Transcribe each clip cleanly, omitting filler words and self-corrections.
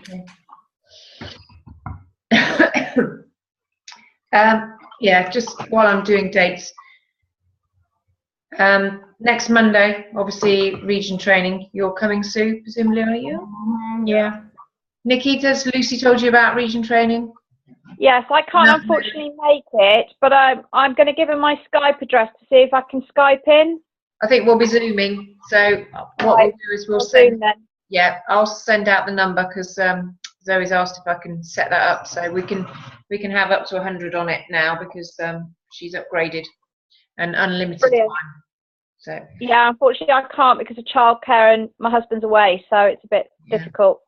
Okay. Yeah, just while I'm doing dates, next Monday, obviously, region training. You're coming, Sue, presumably, are you? Yeah. Nikki, has Lucy told you about region training? Yes, I can't unfortunately make it, but I'm going to give her my Skype address to see if I can Skype in. I think we'll be Zooming. So what we'll do is we'll Zoom then. Yeah, I'll send out the number because Zoe's asked if I can set that up, so we can have up to 100 on it now because she's upgraded and unlimited Brilliant. time. So yeah, unfortunately I can't because of childcare and my husband's away, so it's a bit difficult.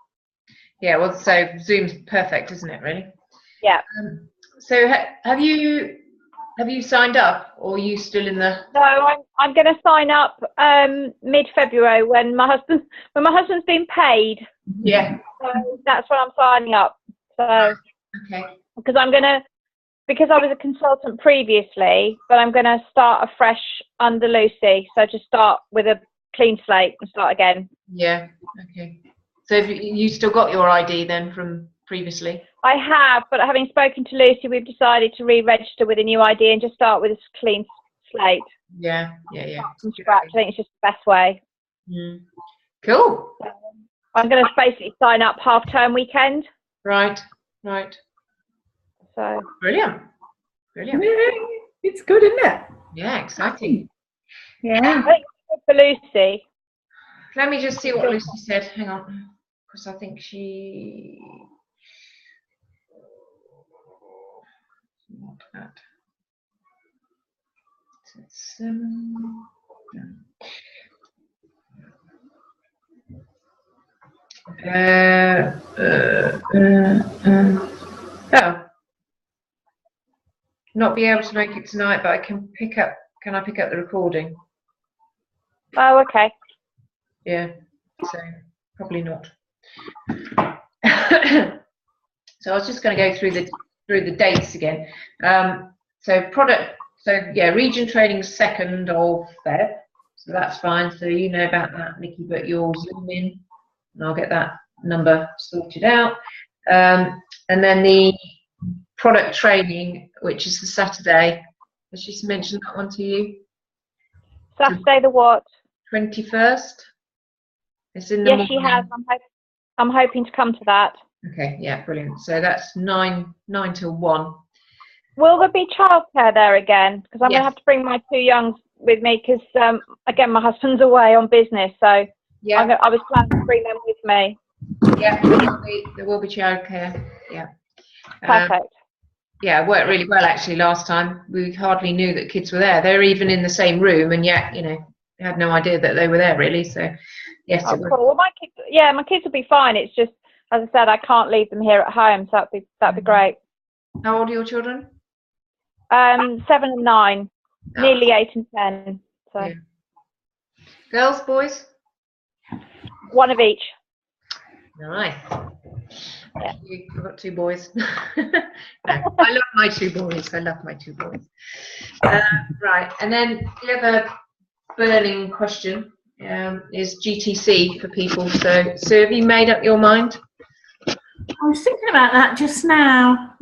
Yeah, well, so Zoom's perfect, isn't it? Really? Yeah. So have you signed up, or are you still in the? No, I'm going to sign up mid-February when my husband's been paid. Yeah. So that's when I'm signing up. So okay. Because I was a consultant previously, but I'm going to start afresh under Lucy. So just start with a clean slate and start again. Yeah. Okay. So have you still got your ID then from previously? I have, but having spoken to Lucy, we've decided to re-register with a new ID and just start with a clean slate. Yeah. From scratch. I think it's just the best way. Mm. Cool. So I'm going to basically sign up half-term weekend. Right. So Brilliant. It's good, isn't it? Yeah, exciting. Yeah. I think it's good for Lucy. Let me just see what Lucy said. Hang on, because I think she. Not that. Oh. Not be able to make it tonight, but I can pick up. Can I pick up the recording? Oh, okay. Yeah. So probably not. So I was just going to go through the dates again. Region training 2nd of Feb. So that's fine. So you know about that, Nikki, but you'll zoom in and I'll get that number sorted out. And then the product training, which is the Saturday. Has she mentioned that one to you? Saturday the what? 21st. It's in the morning. Yes, she has. I'm hoping to come to that. Okay, yeah, brilliant. So that's 9 till 1. Will there be childcare there again? Because I'm Yes. going to have to bring my 2 youngs with me because, again, my husband's away on business. So Yeah. I was planning to bring them with me. Yeah, there will be childcare. Yeah. Perfect. Yeah, it worked really well actually last time. We hardly knew that kids were there. They were even in the same room, and yet, had no idea that they were there really. So, yes. Oh, cool. Well, my kids will be fine. It's just, as I said, I can't leave them here at home, so that'd be great. How old are your children? 7 and 9, nearly 8 and 10. So yeah. Girls, boys? One of each. Nice. Yeah. I've got 2 boys. No, I love my 2 boys. Right, and then the other burning question is GTC for people. So have you made up your mind? I was thinking about that just now.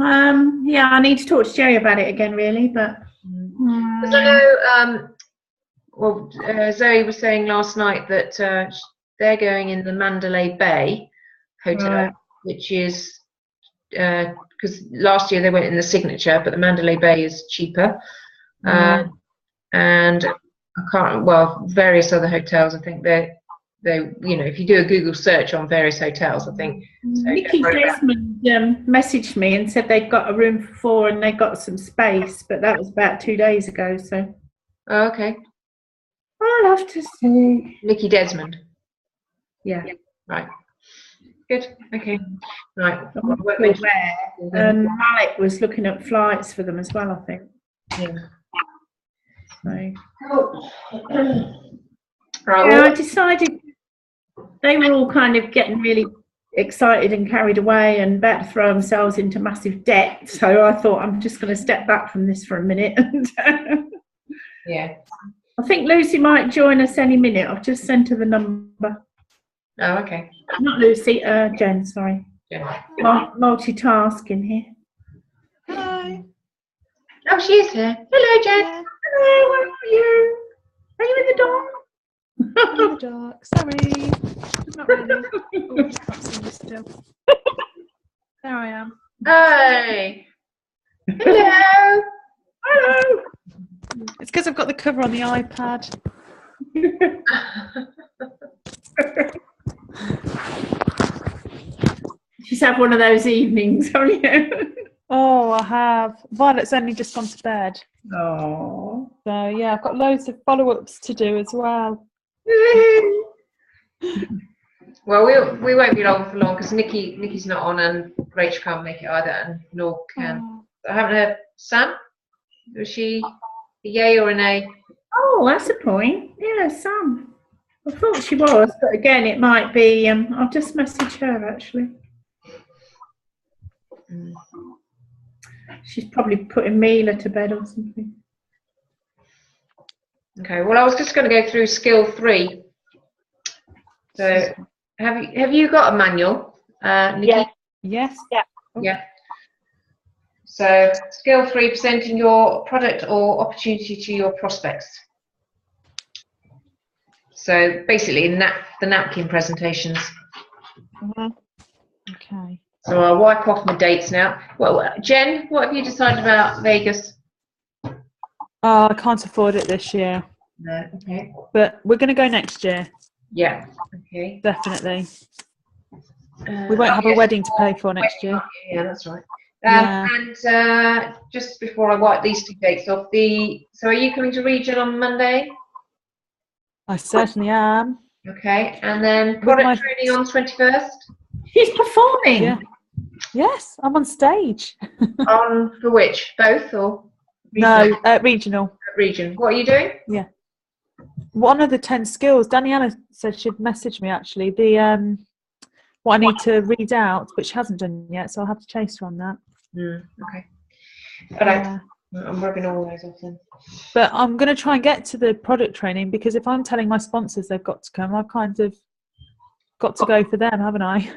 Yeah, I need to talk to Jerry about it again, really. But because I know, Zoe was saying last night that they're going in the Mandalay Bay hotel, which is because last year they went in the Signature, but the Mandalay Bay is cheaper, and I can't. Well, various other hotels. I think they if you do a Google search on various hotels, I think. Nikki Desmond messaged me and said they've got a room for 4 and they got some space, but that was about 2 days ago. So. Oh, okay. I'll have to see. Nikki Desmond. Yeah. Right. Good. Okay. Right. Malik was looking at flights for them as well, I think. Yeah. So. I decided they were all kind of getting really excited and carried away and about to throw themselves into massive debt. So I thought I'm just going to step back from this for a minute. And yeah. I think Lucy might join us any minute. I've just sent her the number. Oh, okay. Not Lucy, Jen, sorry. Jen. Multitasking here. Hello. Oh, she is here. Hello, Jen. Yeah, Hello, where are you? Are you in the dark? I'm in the dark. Sorry. Not really. Oh, can't see you still. There I am. Hi. Hello. Hello. It's because I've got the cover on the iPad. She's had one of those evenings, haven't you? Oh, I have. Violet's only just gone to bed. Oh. So, yeah, I've got loads of follow-ups to do as well. Well, we won't be long for long because Nikki's not on and Rachel can't make it either, and nor can. Oh. I haven't heard Sam. Was she a yay or a nay? Oh, that's a point. Yeah, Sam. I thought she was, but again, it might be. I'll just message her actually. Mm. She's probably putting Mila to bed or something. Okay. Well, I was just going to go through skill 3. So, have you got a manual, Nikki? Yes. Yes. Yeah. So, skill 3: presenting your product or opportunity to your prospects. So, basically, the napkin presentations. Mhm. Okay. So, I'll wipe off my dates now. Well, Jen, what have you decided about Vegas? Oh, I can't afford it this year, No. Okay. but we're going to go next year, Yeah. Okay. definitely. We won't have a wedding to pay for next year. Yeah, that's right. Yeah. And just before I wipe these 2 dates off, so are you coming to Region on Monday? I certainly am. Okay, and then With product my- training on 21st. She's performing. Yeah. Yes, I'm on stage. On for which? Both or No, regional. region? What are you doing? One of the 10 skills, Daniela said she'd message me actually, the what I need to read out, but she hasn't done yet, so I'll have to chase her on that. Okay. All right. Yeah. I'm rubbing all those off then. But I'm going to try and get to the product training because if I'm telling my sponsors they've got to come, I've kind of got to go for them, haven't I?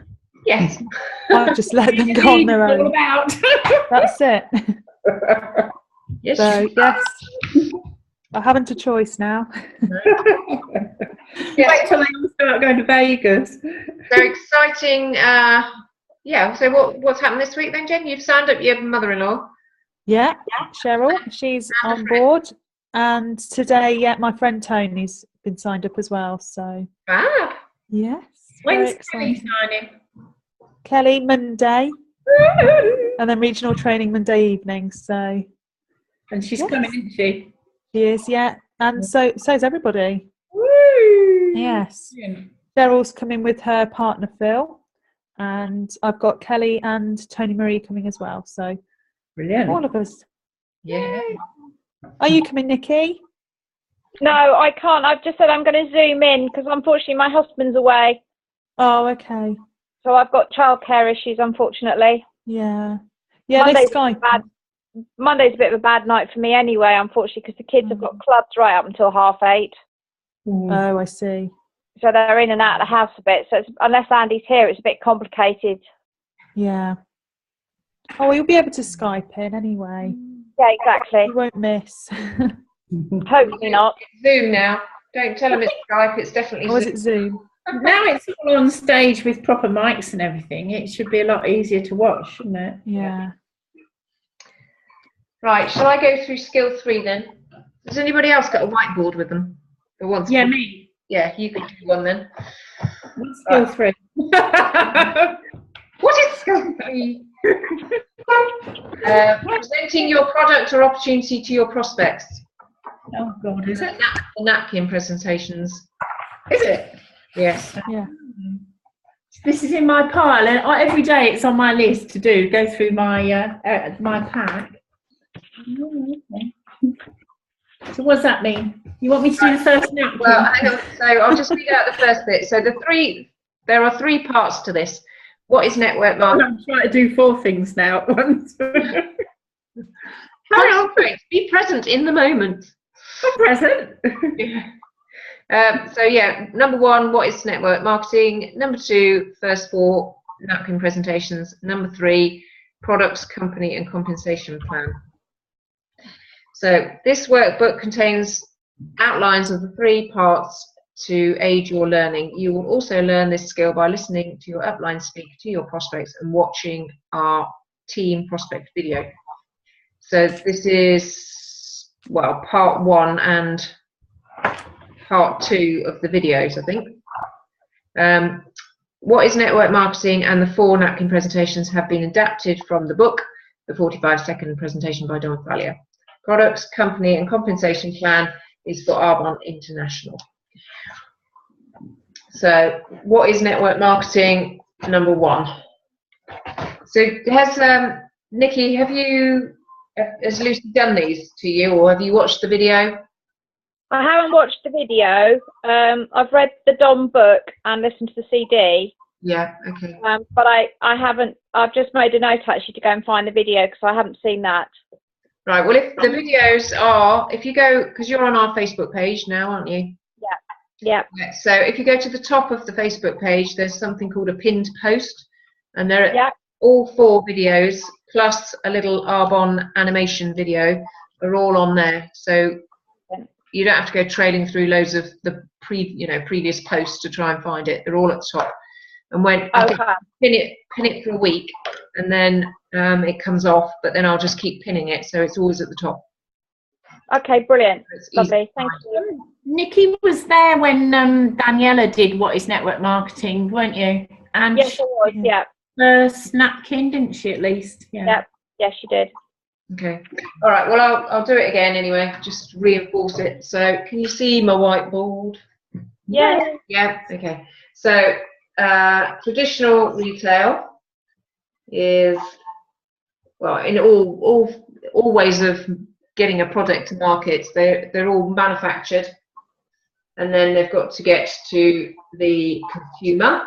Yes. I'll just let them go on their All own. about. That's it. Yes. So, yes, I haven't a choice now. Wait till they all start going to Vegas. So exciting. Yeah. So what's happened this week then, Jen? You've signed up your mother-in-law. Yeah, Cheryl, she's on board. And today, yeah, my friend Tony's been signed up as well. So, Fab. yes. very When's Kelly exciting. signing? Kelly, Monday. And then regional training Monday evening. So, And she's Yes. coming, isn't she? she is, yeah. And so's everybody. Woo! Yes. Brilliant. Cheryl's coming with her partner, Phil. And I've got Kelly and Tony Marie coming as well. So, Brilliant. all of us. Yeah. Are you coming, Nikki? No, I can't. I've just said I'm going to zoom in because unfortunately my husband's away. Oh, okay. So I've got childcare issues, unfortunately. Yeah. Yeah, they Monday's Skype. Monday's a bit of a bad night for me anyway, unfortunately, because the kids have got clubs right up until 8:30. Oh, I see. So they're in and out of the house a bit. So unless Andy's here, it's a bit complicated. Yeah. Oh, you'll be able to Skype in anyway. Yeah, exactly. You won't miss. Hopefully not. It's Zoom now. Don't tell them it's Skype. It's definitely Or was Zoom. it Zoom? Now it's all on stage with proper mics and everything. It should be a lot easier to watch, shouldn't it? Yeah. Right. Shall I go through skill 3 then? Has anybody else got a whiteboard with them? Who wants Yeah, one? me. Yeah, you could do one then. What's skill 3? What is skill 3? Presenting your product or opportunity to your prospects. Oh, God, is it? The napkin presentations. Is it? Yes. Yeah. This is in my pile, and every day it's on my list to do. Go through my my pack. Oh, okay. So what does that mean? You want me to do the first napkin? Well, hang on. So I'll just read out the first bit. So there are 3 parts to this. What is network marketing? I'm trying to do 4 things now at once. Concentrate. Be present in the moment. I'm present. So yeah, number 1, what is network marketing? Number 2, first 4, napkin presentations. Number 3, products, company and compensation plan. So this workbook contains outlines of the 3 parts to aid your learning. You will also learn this skill by listening to your upline speak to your prospects and watching our team prospect video. So this is, well, part 1 and part 2 of the videos, I think. What is network marketing and the 4 napkin presentations have been adapted from the book, The 45-Second Presentation by Don Thalia. Products, company and compensation plan is for Arbonne International. So what is network marketing? Number 1. So has Nikki, has Lucy done these to you, or have you watched the video? I haven't watched the video. I've read the Don book and listened to the CD. Yeah, okay. But I haven't. I've just made a note actually to go and find the video because I haven't seen that. Right. Well, if the videos are, if you go, because you're on our Facebook page now, aren't you? Yeah. Yeah. So if you go to the top of the Facebook page, there's something called a pinned post, and there are all 4 videos plus a little Arbonne animation video are all on there. So you don't have to go trailing through loads of the previous posts to try and find it. They're all at the top. And when I think pin it for a week, and then it comes off. But then I'll just keep pinning it, so it's always at the top. Okay, brilliant. Lovely. Thank you. Nikki was there when Daniela did What is Network Marketing, weren't you? And yes, I was. Yeah. First napkin, didn't she? At least. Yeah. Yep. Yes, she did. Okay. All right. Well, I'll do it again anyway. Just reinforce it. So, can you see my whiteboard? Yeah. Yeah. Okay. So, traditional retail is, well, in all ways of getting a product to market, they're all manufactured, and then they've got to get to the consumer.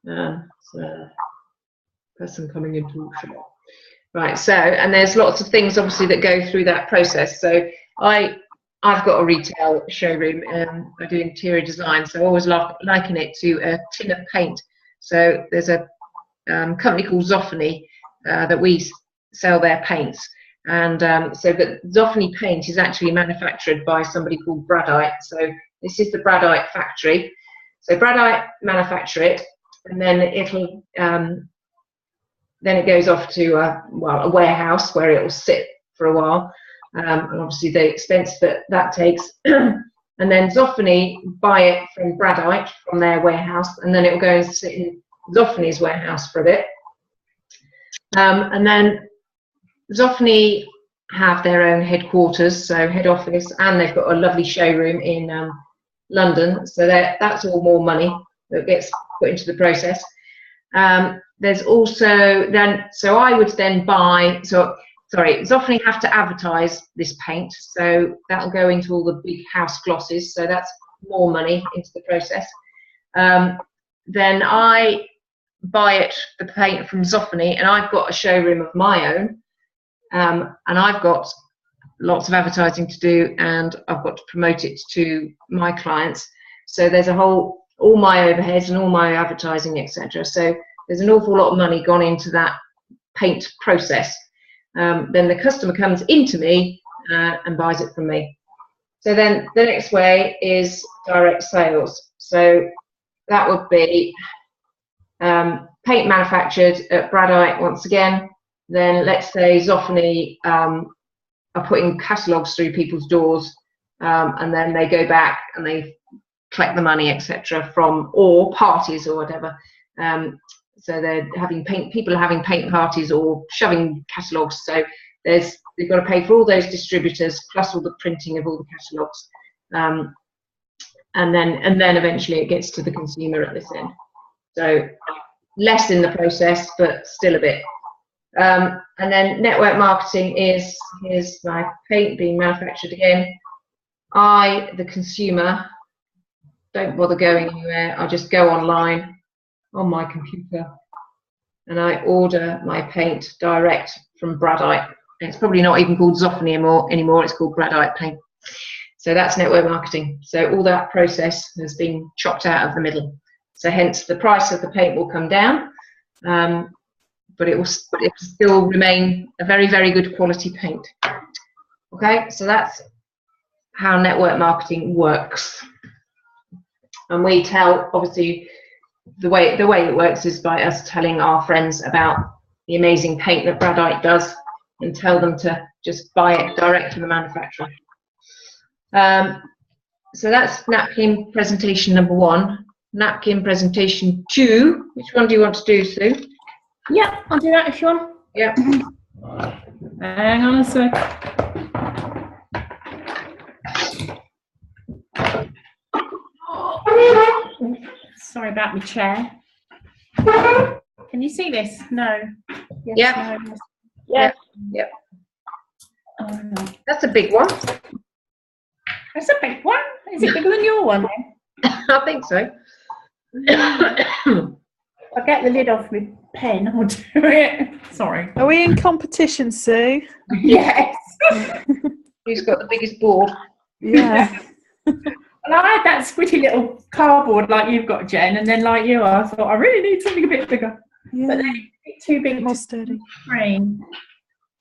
So, person coming into shop. Right, so, and there's lots of things obviously that go through that process. So I've got a retail showroom, I do interior design, so I always liken it to a tin of paint. So there's a company called Zoffany that we sell their paints, and so that Zoffany paint is actually manufactured by somebody called Bradite. So this is the Bradite factory. So Bradite manufacture it, and then it'll then it goes off to a warehouse where it will sit for a while, and obviously the expense that takes. And then Zoffany buy it from Bradite from their warehouse, and then it will go and sit in Zoffany's warehouse for a bit. And then Zoffany have their own headquarters, so head office, and they've got a lovely showroom in London. So that's all more money that gets put into the process. There's also then, so I would then buy, Zoffany have to advertise this paint, so that'll go into all the big house glosses, so that's more money into the process. Then I buy the paint from Zoffany, and I've got a showroom of my own, and I've got lots of advertising to do, and I've got to promote it to my clients. So there's all my overheads and all my advertising, etc. So there's an awful lot of money gone into that paint process. Then the customer comes into me and buys it from me. So then the next way is direct sales. So that would be paint manufactured at Bradite once again. Then let's say Zoffany are putting catalogues through people's doors, and then they go back and they collect the money, etc., from, or parties or whatever. So they're having people are having paint parties or shoving catalogues. So they've got to pay for all those distributors plus all the printing of all the catalogues, and then eventually it gets to the consumer at this end. So less in the process, but still a bit. And then network marketing is, here's my paint being manufactured again. I, the consumer, don't bother going anywhere. I just go online on my computer and I order my paint direct from Bradite. And it's probably not even called Zoffany anymore, it's called Bradite paint. So that's network marketing. So all that process has been chopped out of the middle. So hence the price of the paint will come down, but it will still remain a very, very good quality paint. Okay, so that's how network marketing works. And we tell, obviously, the way it works is by us telling our friends about the amazing paint that Bradite does and tell them to just buy it direct from the manufacturer. So that's napkin presentation number 1. Napkin presentation 2. Which one do you want to do, Sue? Yeah, I'll do that if you want. Yeah. Hang on a sec. Sorry about my chair. Can you see this? No. Yes, Yeah. no. Yes. Yep. Oh, no. That's a big one. That's a big one. Is it bigger than your one then? I think so. I'll get the lid off my pen. I'll do it. Sorry. Are we in competition, Sue? Yes. Who's got the biggest board? Yeah. And I had that squishy little cardboard like you've got, Jen, and then like you, I thought I really need something a bit bigger. But Yeah. then it's too big More to sturdy. screen.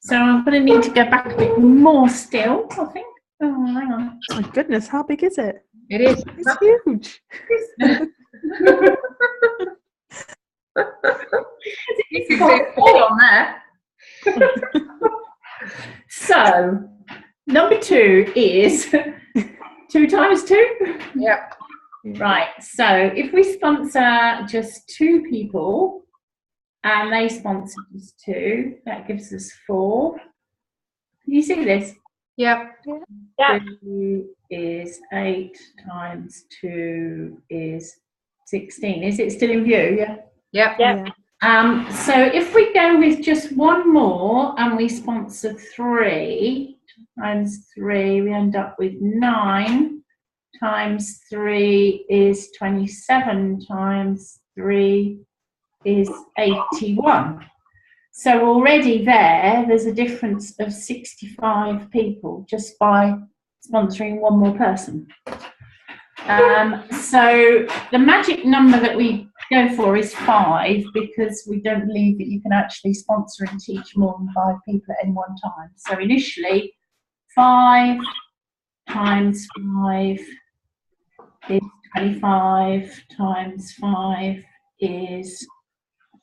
So I'm going to need to go back a bit more still, I think. Oh, hang on. My goodness, how big is it? It is. It's huge. You can see it on there. So, number 2 is 2 times 2. Yep. Right, so if we sponsor just 2 people and they sponsor just 2, that gives us 4. Can you see this? Yep. Yeah. 2 is 8 times 2 is 16. Is it still in view? Yeah. Yep. Yeah. So if we go with just 1 more and we sponsor 3 times 3, we end up with 9 times 3 is 27 times 3 is 81. So already there's a difference of 65 people just by sponsoring 1 more person. So the magic number that we go for is 5 because we don't believe that you can actually sponsor and teach more than 5 people at any one time. So initially, 5 times 5 is 25 times 5 is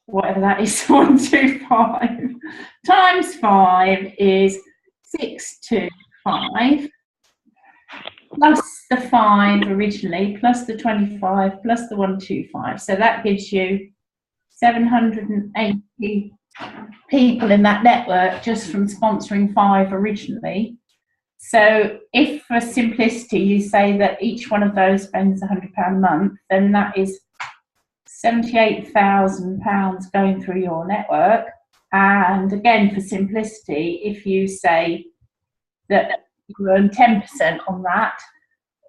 whatever that is, 125 times 5 is 625 plus the 5 originally plus the 25 plus the 125, so that gives you 780 people in that network just from sponsoring 5 originally. So if for simplicity you say that each one of those spends £100 a month, then that is £78,000 going through your network. And again, for simplicity, if you say that you earn 10% on that,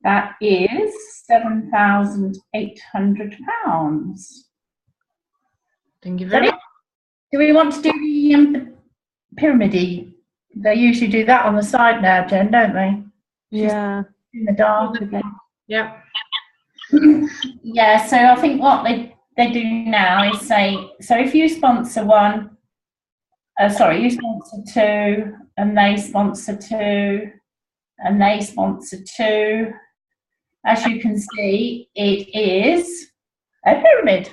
that is £7,800. Thank you very much. Do we want to do the pyramid? They usually do that on the side now, Jen, don't they? Yeah. In the dark again. Yep. Yeah, so I think what they do now is say, so if you sponsor you sponsor 2, and they sponsor 2, and they sponsor 2, as you can see, it is a pyramid.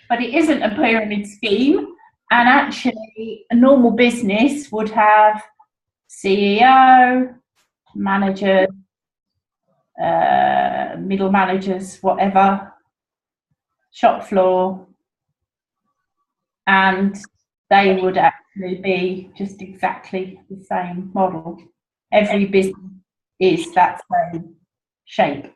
But it isn't a pyramid scheme, and actually a normal business would have CEO, manager, middle managers, whatever, shop floor, and they would actually be just exactly the same model. Every business is that same shape.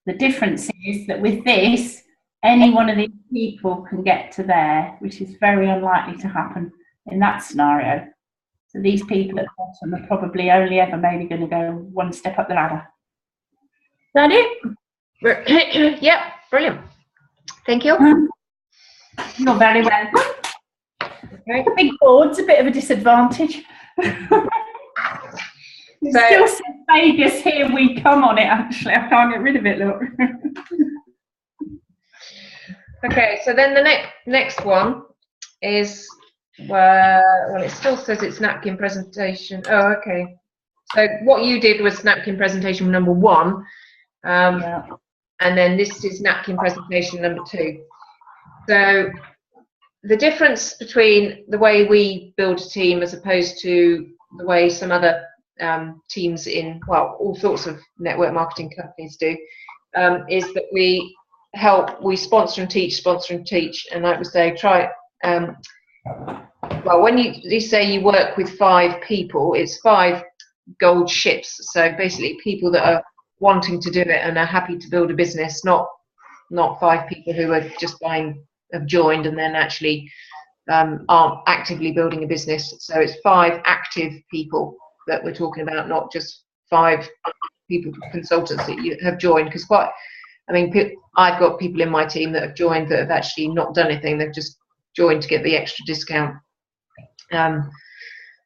The difference is that with this, any one of these people can get to there, which is very unlikely to happen in that scenario. So these people at the bottom are probably only ever maybe going to go 1 step up the ladder. Is that it? Yep. Brilliant. Thank you. You're very welcome. Okay. The big board's a bit of a disadvantage. It still says Vegas, here we come on it, actually. I can't get rid of it, look. Okay, so then the next one is well, it still says it's napkin presentation. Oh, okay. So what you did was napkin presentation number 1, Yeah. and then this is napkin presentation number 2. So the difference between the way we build a team as opposed to the way some other teams in, well, all sorts of network marketing companies do, is that we sponsor and teach, and like we say, well, when you say you work with 5 people, it's 5 gold ships. So basically people that are wanting to do it and are happy to build a business, not 5 people who are just have joined and then actually aren't actively building a business. So it's 5 active people that we're talking about, not just 5 people, consultants that have joined. Because I've got people in my team that have joined that have actually not done anything. They've just joined to get the extra discount, to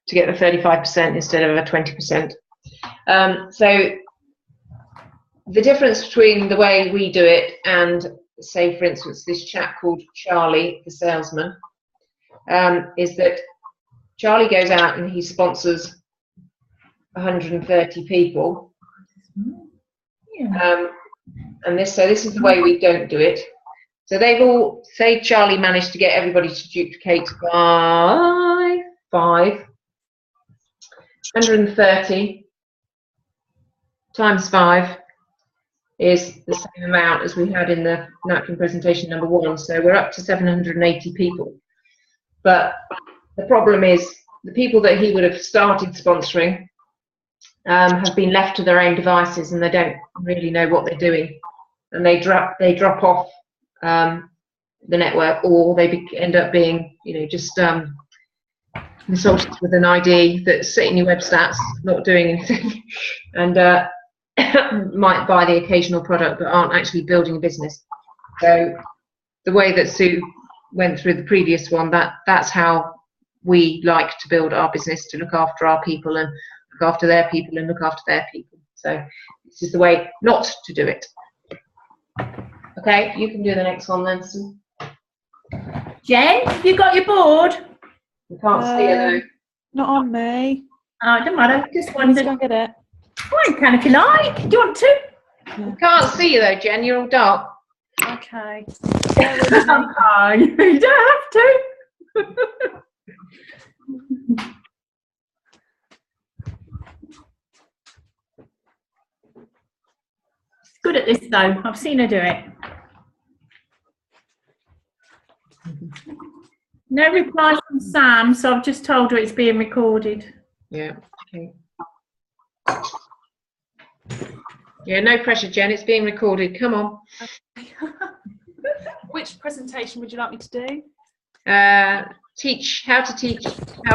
get the 35% instead of a 20%. So the difference between the way we do it and, say, for instance, this chap called Charlie, the salesman, is that Charlie goes out and he sponsors 130 people. Yeah. And this is the way we don't do it. So they've all, say Charlie managed to get everybody to duplicate by 130 times 5 is the same amount as we had in the napkin presentation number 1. So we're up to 780 people. But the problem is the people that he would have started sponsoring have been left to their own devices, and they don't really know what they're doing, and they drop off the network, or they end up being, just consultants with an ID that's sitting your web stats, not doing anything, and might buy the occasional product but aren't actually building a business. So the way that Sue went through the previous one, that's how we like to build our business, to look after our people and look after their people and look after their people. So this is the way not to do it. Okay, you can do the next one then, Sue. Jen, have you got your board? You can't see it though. Not on me. Oh, it doesn't matter. Just Let's wondered. go and get it. Well, you can if you like. Do you want to? You can't see you though, Jen. You're all dark. Okay. I'm fine. You don't have to. Good at this though. I've seen her do it. No replies from Sam, so I've just told her it's being recorded. Yeah. Okay. Yeah, no pressure, Jen. It's being recorded. Come on. Which presentation would you like me to do? Teach how to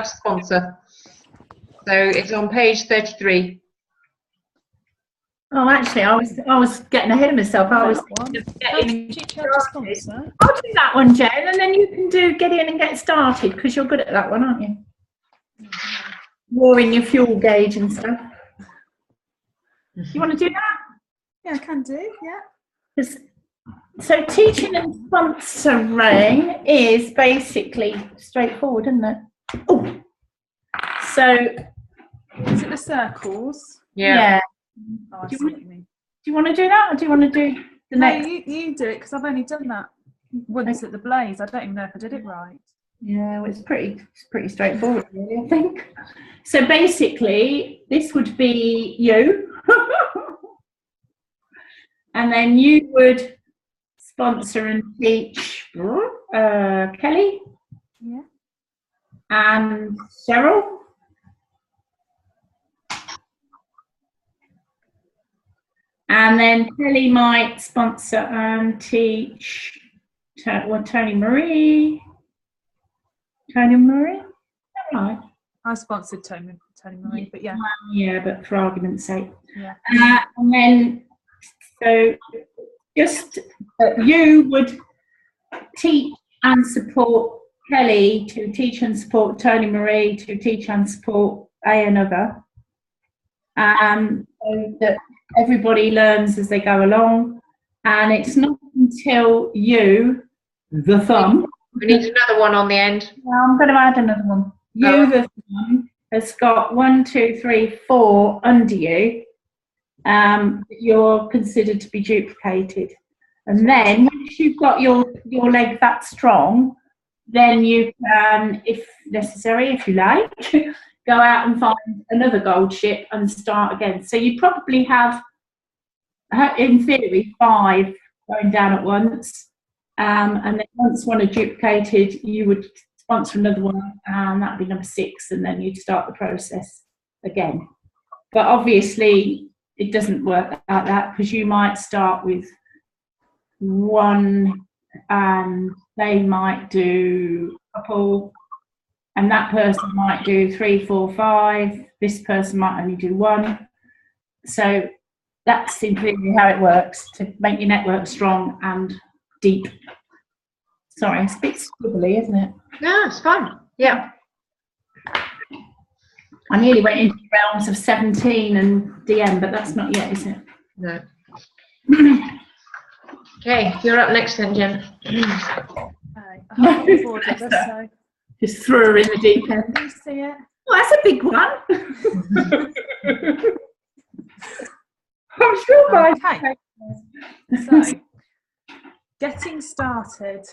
sponsor. So it's on page 33. Oh, actually, I was getting ahead of myself. I was getting. Teach how to sponsor. I'll do that one, Jen, and then you can get in and get started, because you're good at that one, aren't you? Warring your fuel gauge and stuff. You want to do that? Yeah, I can do. Yeah. So teaching and sponsoring is basically straightforward, isn't it? Oh. So. Is it the circles? Yeah. Oh, I Do see what you mean. you want to do that, or do you want to do the No, next? you do it, because I've only done that once at the Blaze. I don't even know if I did it right. Yeah, well, it's pretty straightforward, really, I think. So basically, this would be you, and then you would sponsor and teach Kelly, Yeah. and Cheryl, and then Kelly might sponsor and teach Tony Marie. Right. I sponsored Tony Marie, but yeah. Yeah, but for argument's sake. Yeah. And then, so just you would teach and support Kelly to teach and support Tony Marie to teach and support another. So that everybody learns as they go along. And it's not until you the thumb. We need another one on the end. Well, I'm going to add another one. You, Oh. the thumb, has got 1, 2, 3, 4 under you. You're considered to be duplicated. And then once you've got your leg that strong, then you can, if necessary, if you like, go out and find another gold ship and start again. So you probably have, in theory, 5 going down at once. And then once one are duplicated, you would sponsor another one, and that would be number 6, and then you'd start the process again. But obviously, it doesn't work like that, because you might start with 1 and they might do a couple, and that person might do 3, 4, 5. This person might only do 1. So that's in theory how it works, to make your network strong and deep. Sorry, it's a bit squibbly, isn't it? No, it's fun. Yeah. I nearly went into the realms of 17 and DM, but that's not yet, is it? No. Okay, you're up next then, Jen. I haven't recorded this, so Just threw her in the deep end. can you see it? Oh, that's a big one. I'm sure by Okay. So, getting started.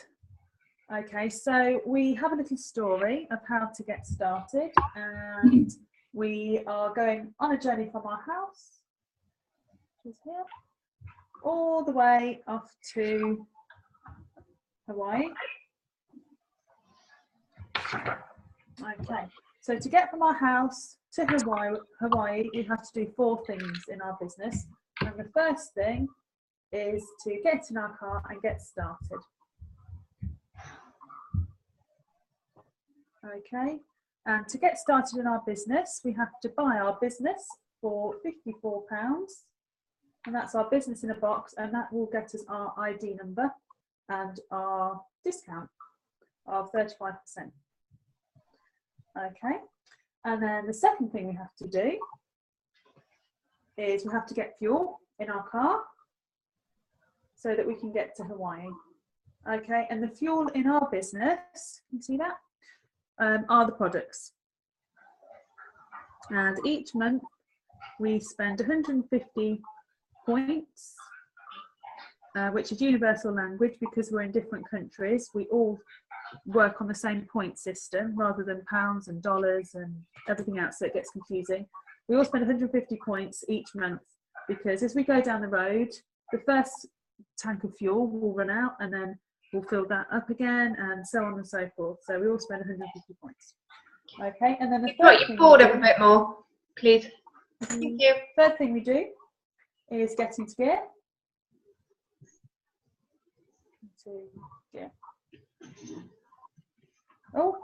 Okay, so we have a little story of how to get started, and we are going on a journey from our house, which is here, all the way off to Hawaii. Okay, so to get from our house to Hawaii, we have to do 4 things in our business. And the first thing is to get in our car and get started. Okay, and to get started in our business, we have to buy our business for £54, and that's our business in a box, and that will get us our ID number and our discount of 35%. Okay, and then the second thing we have to do is we have to get fuel in our car so that we can get to Hawaii. Okay, and the fuel in our business, can you see that? Are the products. And each month we spend 150 points, which is universal language, because we're in different countries. We all work on the same point system rather than pounds and dollars and everything else, so it gets confusing. We all spend 150 points each month, because as we go down the road, the first tank of fuel will run out, and then we'll fill that up again, and so on and so forth. So we all spend 150 points. Okay, and then the Put your board up a bit more, please. Thank you. Third thing we do is get into gear. Into gear. Oh,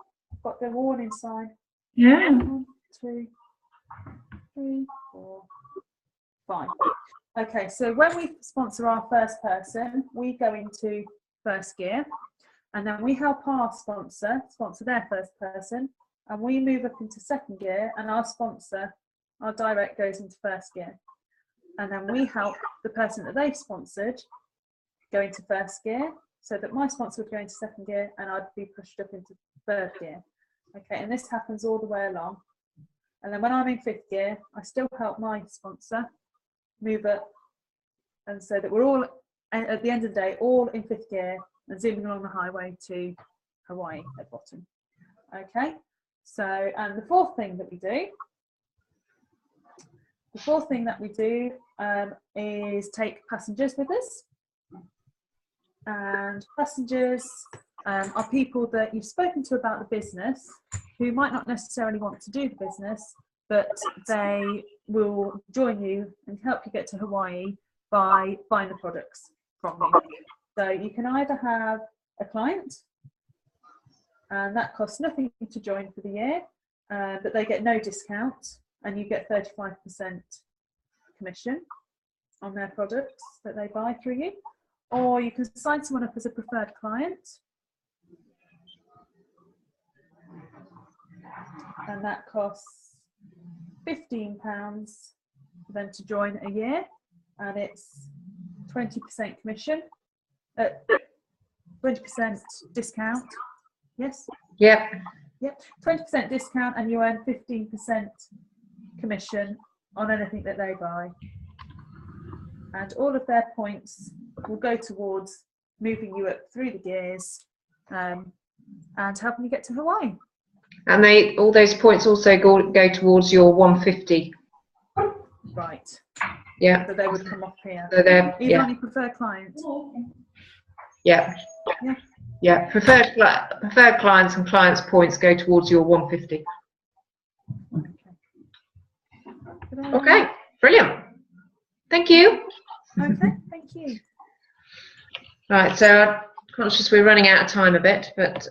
got the warning sign. Yeah. 1, 2, 3, 4, 5. Okay, so when we sponsor our first person, we go into first gear, and then we help our sponsor their first person, and we move up into second gear, and our direct goes into first gear, and then we help the person that they've sponsored go into first gear, so that my sponsor would go into second gear and I'd be pushed up into third gear. Okay, and this happens all the way along, and then when I'm in fifth gear, I still help my sponsor move up, and so that we're all at the end of the day all in fifth gear and zooming along the highway to Hawaii at bottom. Okay, so and the fourth thing that we do is take passengers with us, and passengers are people that you've spoken to about the business who might not necessarily want to do the business, but they will join you and help you get to Hawaii by buying the products from you. So you can either have a client, and that costs nothing to join for the year, but they get no discount, and you get 35% commission on their products that they buy through you. Or you can sign someone up as a preferred client, and that costs £15 for them to join a year, and it's 20% commission. 20% discount. Yes. Yep. Yep. 20% discount, and you earn 15% commission on anything that they buy. And all of their points will go towards moving you up through the gears and helping you get to Hawaii. And all those points also go towards your 150. Right. Yeah. So they would come off here. So they're, Even on your preferred client. Yeah. Yeah. Yeah. Preferred clients and clients' points go towards your 150. Okay. Brilliant. Thank you. Okay. Thank you. Right. So I'm conscious we're running out of time a bit, but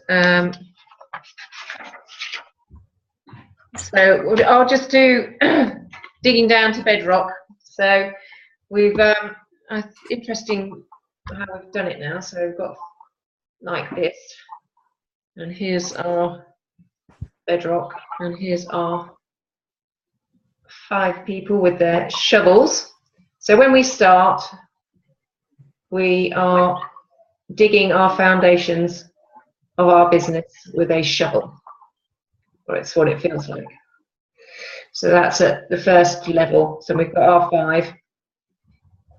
so I'll just do digging down to bedrock. So we've interesting how we've done it now. So we've got like this, and here's our bedrock, and here's our 5 people with their shovels. So when we start, we are digging our foundations of our business with a shovel. Well, it's what it feels like. So that's at the first level. So we've got our 5.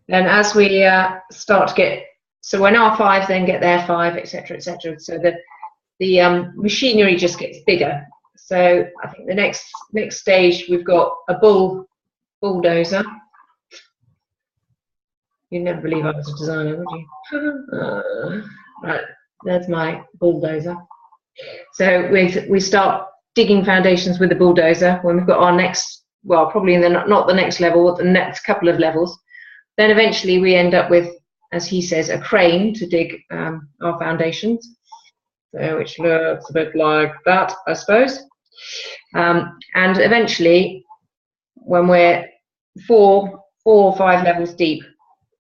Then as we start to get, so when our 5 then get their 5, etc., etc. So the machinery just gets bigger. So I think the next stage we've got a bulldozer. You'd never believe I was a designer, would you? Right, there's my bulldozer. So we start digging foundations with the bulldozer when we've got our next, well, probably in the not the next level, but the next couple of levels. Then eventually we end up with, as he says, a crane to dig our foundations, so which looks a bit like that, I suppose. And eventually, when we're 4 or 5 levels deep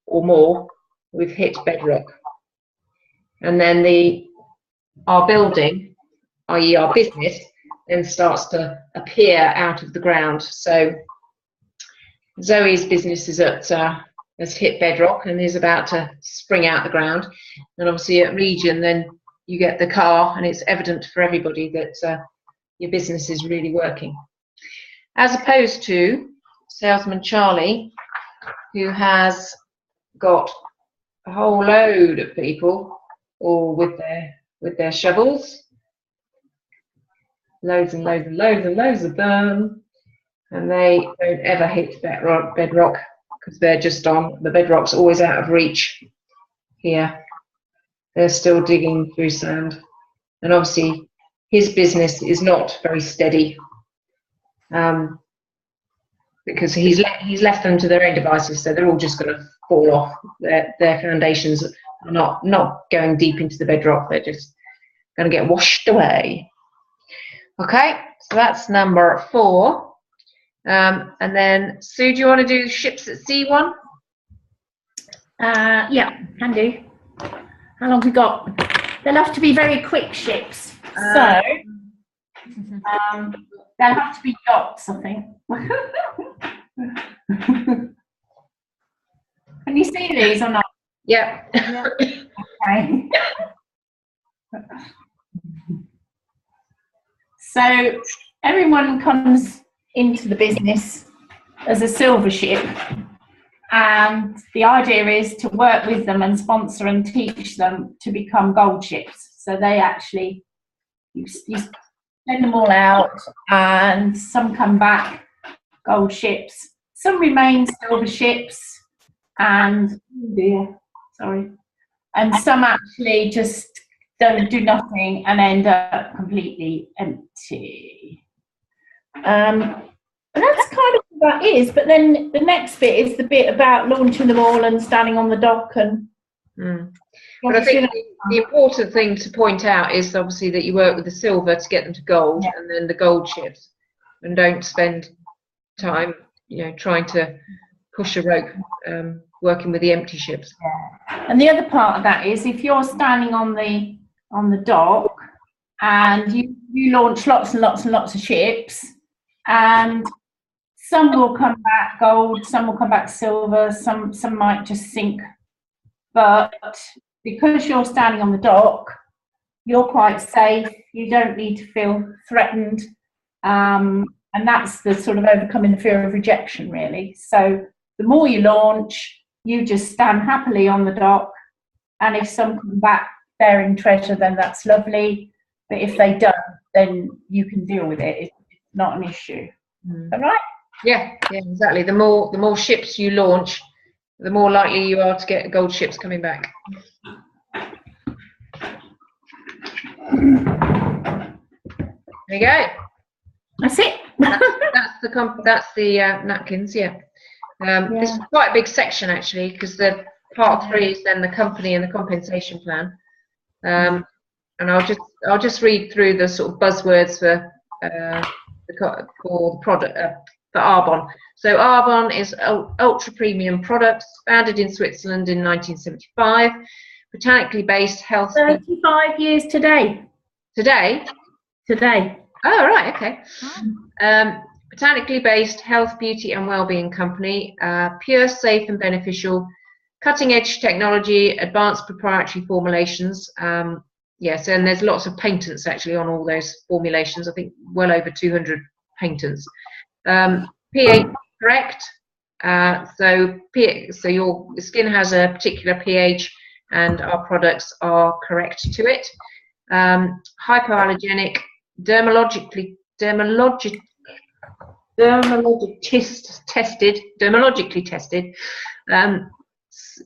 or more, we've hit bedrock. And then our building, i.e. our business, then starts to appear out of the ground. So Zoe's business is has hit bedrock and is about to spring out the ground. And obviously at Region, then you get the car, and it's evident for everybody that your business is really working. As opposed to Salesman Charlie, who has got a whole load of people all with their shovels, loads and loads and loads and loads of them, and they don't ever hit bedrock because they're just on the bedrock's always out of reach. Here they're still digging through sand, and obviously his business is not very steady because he's left them to their own devices, so they're all just going to fall off. Their foundations are not going deep into the bedrock, they're just going to get washed away. Okay, so that's number 4. And then Sue, do you want to do ships at sea one? Yeah, can do. How long have we got? They'll have to be very quick ships. So they'll have to be yachts, I think. Can you see these or not? Yeah. Okay. So everyone comes into the business as a silver ship, and the idea is to work with them and sponsor and teach them to become gold ships. So they actually, you send them all out, and some come back gold ships, some remain silver ships, and and some actually just don't do nothing and end up completely empty. And that's kind of what that is. But then the next bit is the bit about launching them all and standing on the dock and. But I think the important thing to point out is obviously that you work with the silver to get them to gold, and then the gold ships, and don't spend time, trying to push a rope working with the empty ships. And the other part of that is if you're standing on the dock and you launch lots and lots and lots of ships, and some will come back gold, some will come back silver, some might just sink, but because you're standing on the dock, you're quite safe. You don't need to feel threatened. And that's the sort of overcoming the fear of rejection, really. So the more you launch, you just stand happily on the dock. And if some come back bearing treasure, then that's lovely. But if they don't, then you can deal with it. It's not an issue. Is that right? Yeah, exactly. The more ships you launch, the more likely you are to get gold ships coming back. There you go. That's it. That's the napkins. Yeah. This is quite a big section actually, because the part 3 is then the company and the compensation plan. And I'll just read through the sort of buzzwords for the product for Arbonne. So Arbonne is ultra premium products, founded in Switzerland in 1975, botanically based health. 35 years today. Today. Oh, right, okay. Botanically based health, beauty and well-being company, pure, safe and beneficial, cutting-edge technology, advanced proprietary formulations. Yes, and there's lots of patents actually on all those formulations. I think well over 200 patents. pH correct. So your skin has a particular pH, and our products are correct to it. Hypoallergenic, dermatologically tested,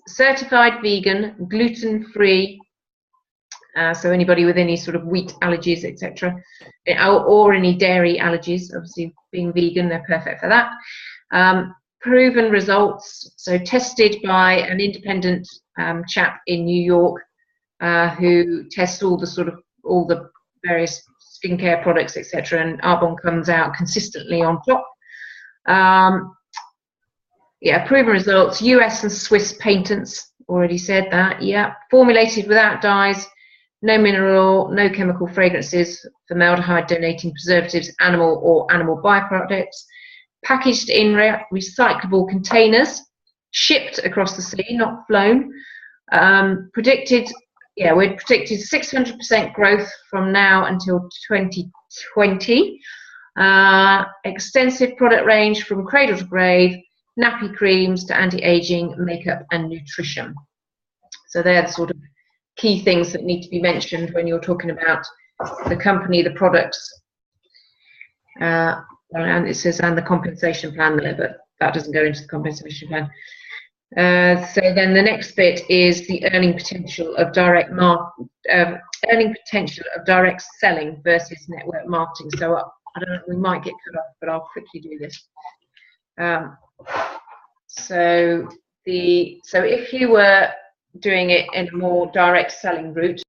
certified vegan, gluten-free. So anybody with any sort of wheat allergies, etc., or any dairy allergies, obviously being vegan, they're perfect for that. Proven results, so tested by an independent chap in New York who tests all the various skincare products, etc., and Arbonne comes out consistently on top. Yeah, proven results, US and Swiss patents, already said that. Yeah, formulated without dyes, no mineral, no chemical fragrances, formaldehyde, donating preservatives, animal or animal byproducts, packaged in recyclable containers, shipped across the sea, not flown. Predicted 600% growth from now until 2020. Extensive product range from cradle to grave, nappy creams to anti-aging, makeup and nutrition. So they're the sort of key things that need to be mentioned when you're talking about the company, the products, and it says and the compensation plan there, but that doesn't go into the compensation plan. So then the next bit is the earning potential of direct selling versus network marketing. So I don't know, we might get cut off, but I'll quickly do this. So if you were doing it in a more direct selling route,